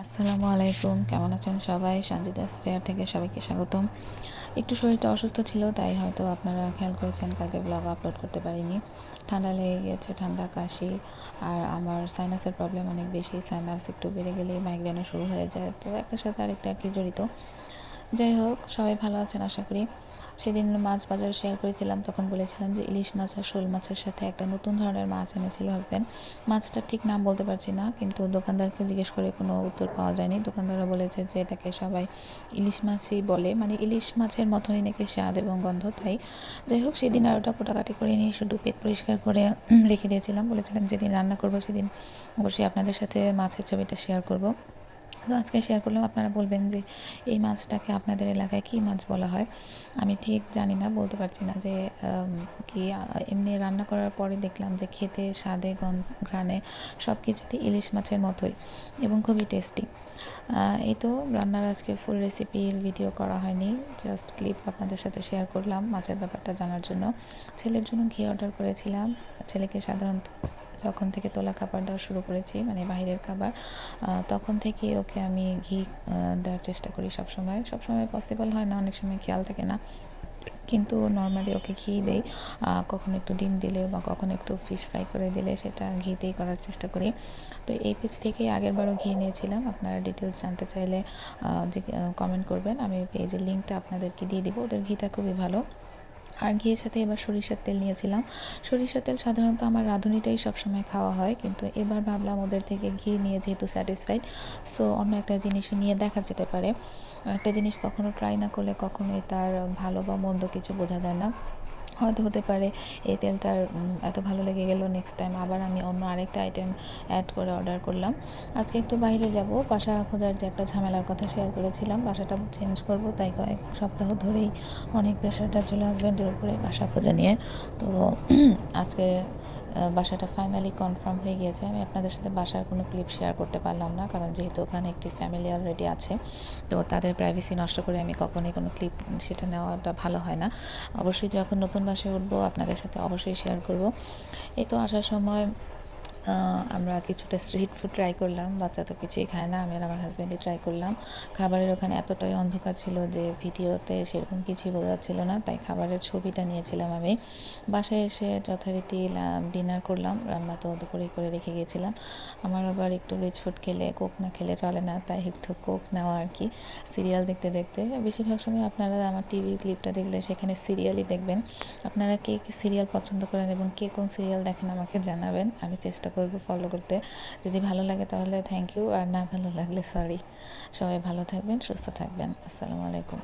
আসসালামু আলাইকুম, কেমন আছেন সবাই? সানজিদা স্ফেয়ার থেকে সবাইকে স্বাগতম। একটু শরীরটা অসুস্থ ছিল, তাই হয়তো আপনারা খেয়াল করেছেন কালকে ব্লগ আপলোড করতে পারিনি। ঠান্ডা লেগে গেছে, ঠান্ডা, কাশি, আর আমার সাইনাসের প্রবলেম অনেক বেশি। সাইনাস একটু বেড়ে গেলেই মাইগ্রেনও শুরু হয়ে যায়, তো একটার সাথে আরেকটা আর কি জড়িত। যাই হোক, সবাই ভালো আছেন আশা করি। সেদিন মাছ বাজার শেয়ার করেছিলাম, তখন বলেছিলাম যে ইলিশ মাছ আর শোল মাছের সাথে একটা নতুন ধরনের মাছ এনেছিল হাজব্যান্ড। মাছটার ঠিক নাম বলতে পারছি না, কিন্তু দোকানদারকে জিজ্ঞেস করে কোনো উত্তর পাওয়া যায়নি। দোকানদাররা বলেছে যে এটাকে সবাই ইলিশ মাছই বলে, মানে ইলিশ মাছের মতনই নাকি স্বাদ এবং গন্ধ, তাই। যাই হোক, সেদিন আর ওটা কোটাকাটি করে নিয়ে শুধু পেট পরিষ্কার করে রেখে দিয়েছিলাম। বলেছিলাম যেদিন রান্না করবো সেদিন অবশ্যই আপনাদের সাথে মাছের ছবিটা শেয়ার করব। তো আজকে শেয়ার করলাম। আপনারা বলবেন যে এই মাছটাকে আপনাদের এলাকায় কী মাছ বলা হয়। আমি ঠিক জানি না, বলতে পারছি না যে কি। এমনি রান্না করার পরে দেখলাম যে খেতে, স্বাদে, ঘ্রাণে সব কিছুতে ইলিশ মাছের মতোই এবং খুবই টেস্টি। এই তো রান্নার আজকে ফুল রেসিপির ভিডিও করা হয়নি, জাস্ট ক্লিপ আপনাদের সাথে শেয়ার করলাম মাছের ব্যাপারটা জানার জন্য। ছেলের জন্য ঘি অর্ডার করেছিলাম। ছেলেকে সাধারণত যখন থেকে তোলা খাবার দেওয়া শুরু করেছি, মানে বাইরের খাবার, তখন থেকেই ওকে আমি ঘি দেওয়ার চেষ্টা করি। সবসময় সবসময় পসিবল হয় না, অনেক সময় খেয়াল থাকে না, কিন্তু নর্মালি ওকে ঘি দেই। কখনো একটু ডিম দিলে বা কখনো একটু ফিশ ফ্রাই করে দিলে সেটা ঘিতেই করার চেষ্টা করি। তো এই পেজ থেকেই আগেরবারও ঘি নিয়েছিলাম। আপনারা ডিটেলস জানতে চাইলে যে কমেন্ট করবেন, আমি পেজের লিঙ্কটা আপনাদেরকে দিয়ে দিব। ওদের ঘিটা খুবই ভালো। আর ঘিয়ের সাথে এবার সরিষার তেল নিয়েছিলাম। সরিষার তেল সাধারণত আমার রাঁধুনিটাই সবসময় খাওয়া হয়, কিন্তু এবার ভাবলাম ওদের থেকে ঘি নিয়ে যেহেতু স্যাটিসফাইড, সো অন্য একটা জিনিসও নিয়ে দেখা যেতে পারে। একটা জিনিস কখনো ট্রাই না করলে কখনোই তার ভালো বা মন্দ কিছু বোঝা যায় না। হয়তো হতে পারে এই তেলটার এত ভালো লেগে গেল, নেক্সট টাইম আবার আমি অন্য আরেকটা আইটেম অ্যাড করে অর্ডার করলাম। আজকে একটু বাইরে যাব, বাসা খোঁজার যে একটা ঝামেলার কথা শেয়ার করেছিলাম, বাসাটা চেঞ্জ করব, তাই কয়েক সপ্তাহ ধরেই অনেক প্রেশারটা ছিল হাজব্যান্ডের উপরে বাসা খোঁজা নিয়ে। তো আজকে বাসাটা ফাইনালি কনফার্ম হয়ে গিয়েছে। আমি আপনাদের সাথে বাসার কোনো ক্লিপ শেয়ার করতে পারলাম না, কারণ যেহেতু ওখানে একটি ফ্যামিলি অলরেডি আছে, তো তাদের প্রাইভেসি নষ্ট করে আমি কখনোই কোনো ক্লিপ সেটা নেওয়াটা ভালো হয় না। অবশ্যই যখন নতুন বাসায় উঠবো আপনাদের সাথে অবশ্যই শেয়ার করব। এই তো আসার সময় আমরা কিছুটা স্ট্রিট ফুড ট্রাই করলাম। বাচ্চা তো কিছুই খায় না, আমি আর আমার হাজব্যান্ডই ট্রাই করলাম। খাবারের ওখানে এতটাই অন্ধকার ছিল যে ভিডিওতে সেরকম কিছুই বোঝা যাচ্ছিল না, তাই খাবারের ছবিটা নিয়েছিলাম আমি। বাসায় এসে যথারীতি ডিনার করলাম। রান্না তো দুপুরেই করে রেখে গিয়েছিলাম। আমার আবার একটু রিচ ফুড খেলে, কোক না খেলে চলে না, তাই একটু কোক নেওয়া আর কি। সিরিয়াল দেখতে দেখতে, বেশিরভাগ সময় আপনারা আমার টিভি ক্লিপটা দেখলে সেখানে সিরিয়ালই দেখবেন। আপনারা কে কে সিরিয়াল পছন্দ করেন এবং কে কোন সিরিয়াল দেখেন আমাকে জানাবেন, আমি চেষ্টা করব ফলো করতে। যদি ভালো লাগে তাহলে থ্যাংক ইউ, আর না ভালো লাগলে সরি। সবাই ভালো থাকবেন, সুস্থ থাকবেন। আসসালামু আলাইকুম।